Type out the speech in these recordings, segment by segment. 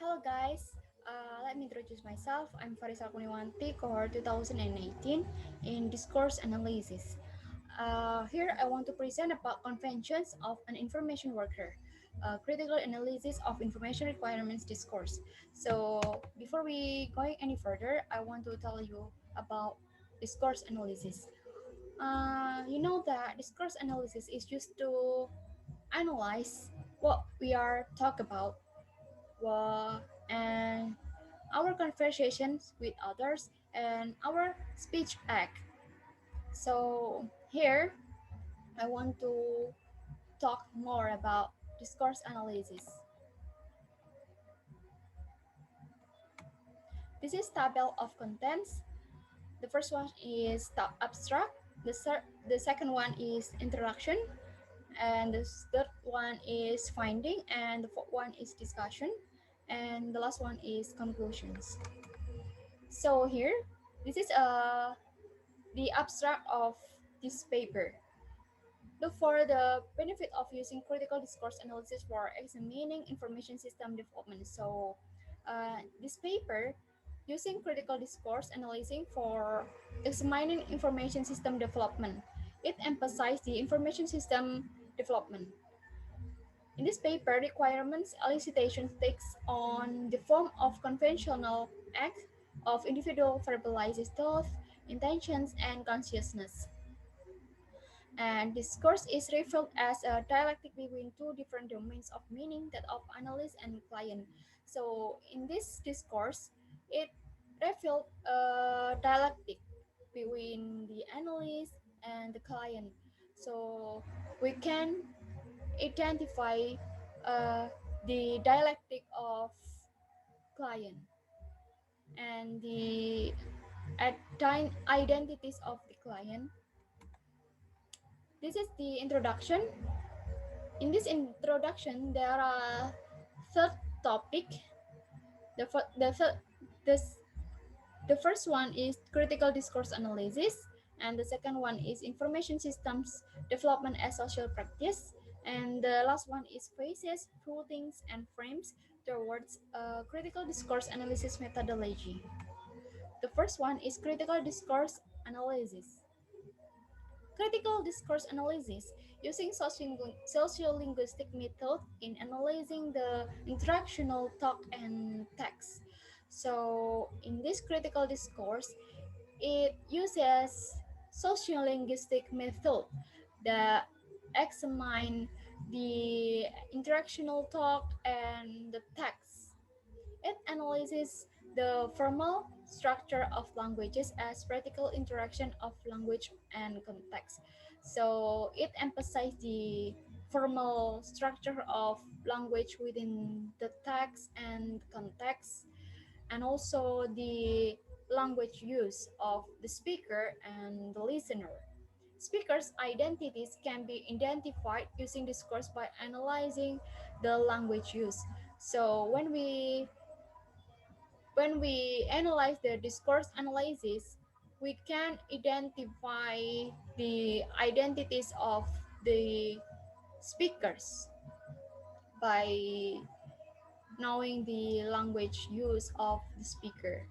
Hello guys, let me introduce myself. I'm Farisa Kuniwanti, cohort 2018 in Discourse Analysis. Here I want to present about conventions of an information worker, critical analysis of information requirements discourse. So before we going any further, I want to tell you about discourse analysis. You know that discourse analysis is used to analyze what we are talk about and our conversations with others and our speech act. So here I want to talk more about discourse analysis. This is table of contents. The first one is top abstract. The second one is introduction, and the third one is finding, and the fourth one is discussion, and the last one is conclusions. So here, this is the abstract of this paper. Look for the benefit of using critical discourse analysis for examining information system development. So this paper using critical discourse analyzing for examining information system development. It emphasized the information system development. In this paper, requirements elicitation takes on the form of conventional acts of individual verbalizes thoughts, intentions, and consciousness. And discourse is revealed as a dialectic between two different domains of meaning, that of analyst and client. So in this discourse, it revealed a dialectic between the analyst and the client. So we can identify uh, the dialectic of client and the identities of the client. This is the introduction. In this introduction, there are third topic. The, the, this, the first one is critical discourse analysis, and the second one is information systems development as social practice, and the last one is phases, rulings, and frames towards critical discourse analysis methodology. The first one is critical discourse analysis. Critical discourse analysis using sociolinguistic method in analyzing the interactional talk and text. So in this critical discourse, it uses sociolinguistic method that examine the interactional talk and the text. It analyzes the formal structure of languages as practical interaction of language and context. So it emphasizes the formal structure of language within the text and context, and also the language use of the speaker and the listener. Speakers' identities can be identified using discourse by analyzing the language use. So when we analyze the discourse analysis, we can identify the identities of the speakers by knowing the language use of the speaker.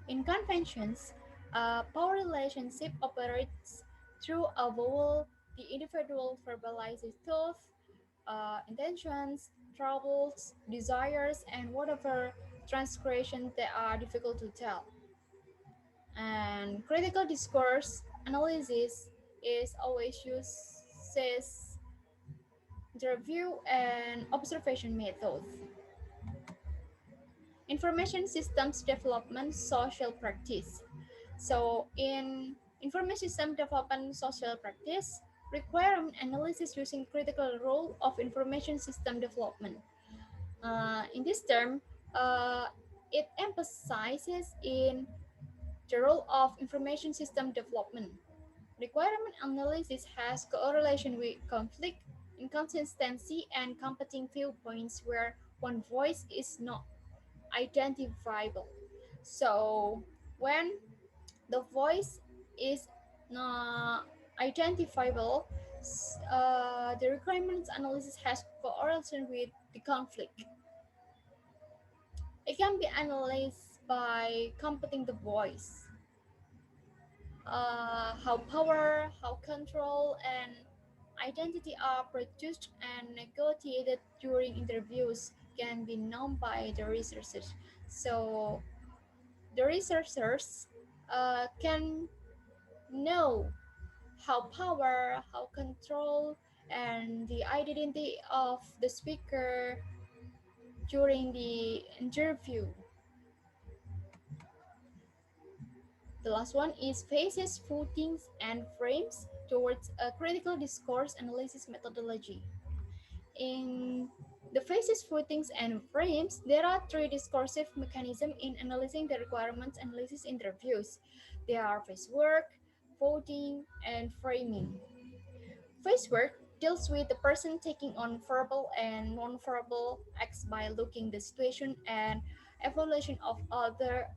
In conventions, a power relationship operates through a vowel. The individual verbalizes thoughts, intentions, troubles, desires, and whatever transgressions that are difficult to tell. And critical discourse analysis is always uses interview and observation methods. Information systems development social practice. So in information system development social practice, requirement analysis using critical role of information system development. In this term, it emphasizes in the role of information system development. Requirement analysis has correlation with conflict, inconsistency, and competing viewpoints where one voice is not identifiable. So when the voice is not identifiable, the requirements analysis has correlation with the conflict. It can be analyzed by computing the voice, how power, how control, and identity are produced and negotiated during interviews can be known by the researchers. So the researchers can know how power, how control, and the identity of the speaker during the interview. The last one is phases, footings, and frames towards a critical discourse analysis methodology. In the phases, footings, and frames, there are three discursive mechanisms in analyzing the requirements analysis interviews. They are phase work, voting, and framing. Face work deals with the person taking on verbal and non-verbal acts by looking the situation and evaluation of other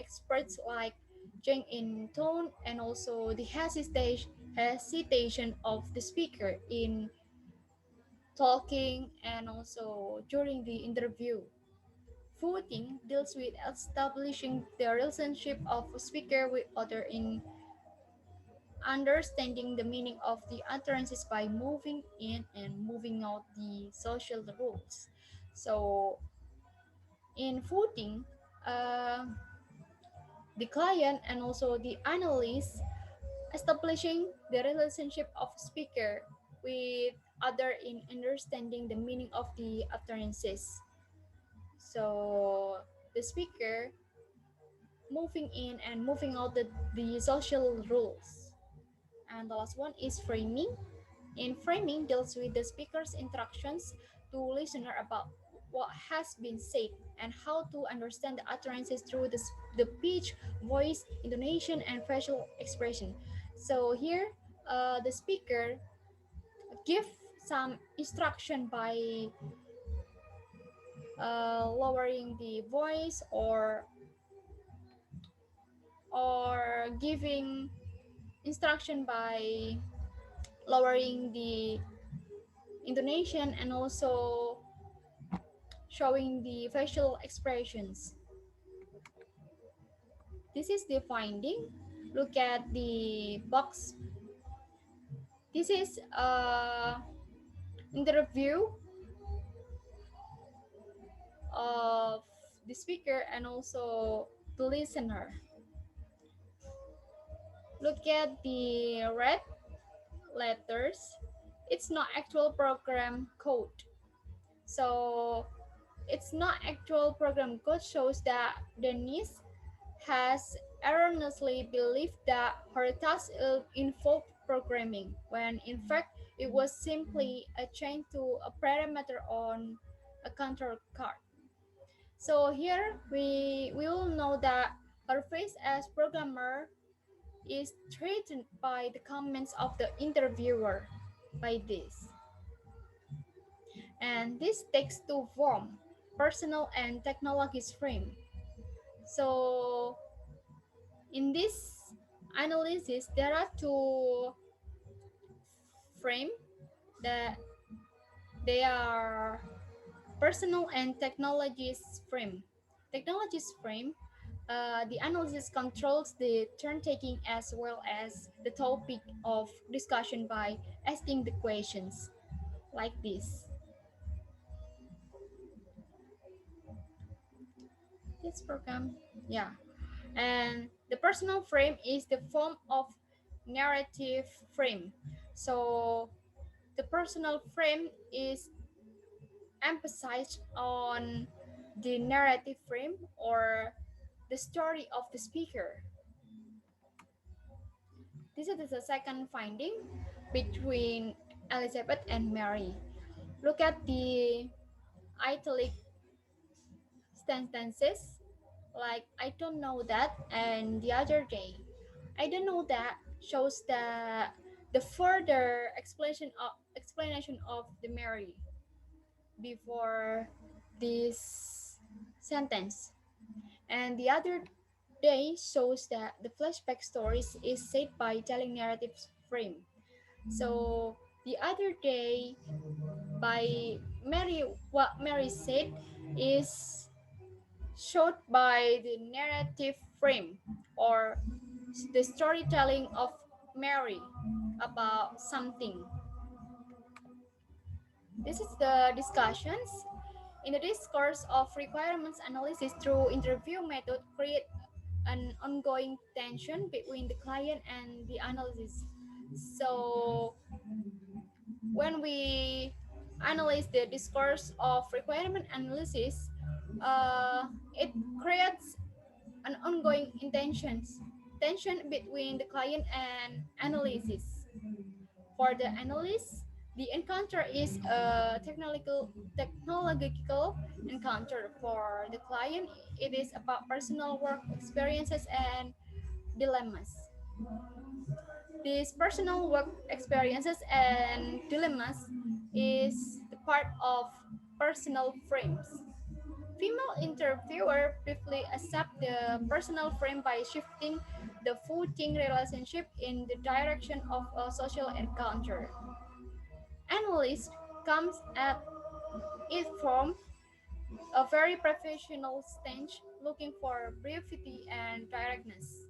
experts like change in tone and also the hesitation of the speaker in talking and also during the interview. Voting deals with establishing the relationship of a speaker with other in understanding the meaning of the utterances by moving in and moving out the social rules. So in voting, uh, the client and also the analyst establishing the relationship of speaker with other in understanding the meaning of the utterances. So the speaker moving in and moving out the social rules. And the last one is framing. In framing deals with the speaker's instructions to listener about what has been said and how to understand the utterances through the pitch, voice, intonation, and facial expression. So here, the speaker give some instruction by lowering the voice or giving instruction by lowering the intonation and also showing the facial expressions. This is the finding. Look at the box. This is interview of the speaker and also the listener. Look at the red letters. It's not actual program code. So it's not actual program code shows that Denise has erroneously believed that her task involved programming, when in fact it was simply a change to a parameter on a control card. So here we will know that her face as programmer is threatened by the comments of the interviewer by this. And this takes two form, personal and technologies frame. So in this analysis, there are two frame that they are personal and technologies frame. Technologies frame, the analysis controls the turn taking as well as the topic of discussion by asking the questions like this. This program, yeah. And the personal frame is the form of narrative frame. So the personal frame is emphasized on the narrative frame or the story of the speaker. This is the second finding between Elizabeth and Mary. Look at the italic sentences like I don't know that and the other day. I don't know that shows the further explanation of the Mary before this sentence. And the other day shows that the flashback stories is said by telling narrative frame. So the other day by Mary, what Mary said is showed by the narrative frame or the storytelling of Mary about something. This is the discussions. In the discourse of requirements analysis through interview method create an ongoing tension between the client and the analysis. So when we analyze the discourse of requirement analysis, it creates an ongoing tension between the client and analysis. For the analyst, the encounter is a technological encounter. For the client, it is about personal work experiences and dilemmas. These personal work experiences and dilemmas is the part of personal frames. Female interviewer briefly accept the personal frame by shifting the footing relationship in the direction of a social encounter. Analyst comes at it from a very professional stance looking for brevity and directness.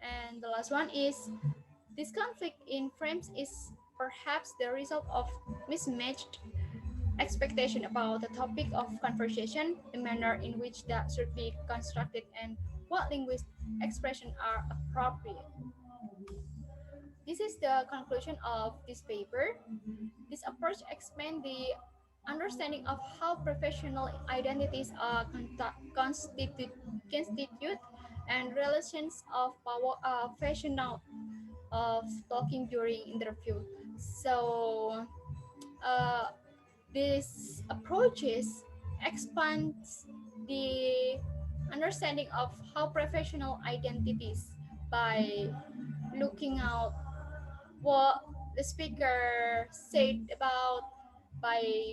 And the last one is this conflict in frames is perhaps the result of mismatched expectation about the topic of conversation, the manner in which that should be constructed, and what linguistic expression are appropriate. This is the conclusion of this paper. This approach expands the understanding of how professional identities are constitute and relations of power are fashioned of talking during interview. So uh, this approaches expands the understanding of how professional identities by looking out what the speaker said about by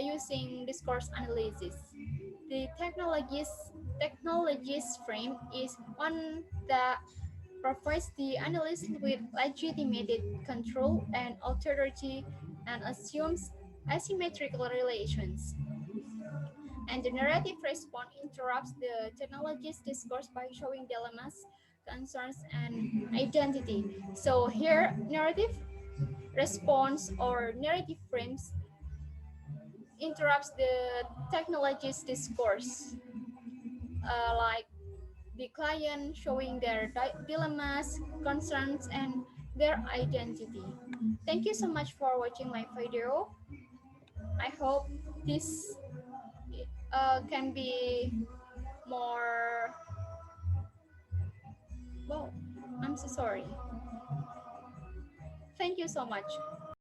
using discourse analysis. The technologies frame is one that provides the analyst with legitimate control and authority and assumes asymmetrical relations. And the narrative response interrupts the technology's discourse by showing dilemmas, concerns, and identity. So here, narrative response or narrative frames interrupts the technology's discourse, like the client showing their dilemmas, concerns, and their identity. Thank you so much for watching my video. I hope this can be more. Well, I'm so sorry. Thank you so much.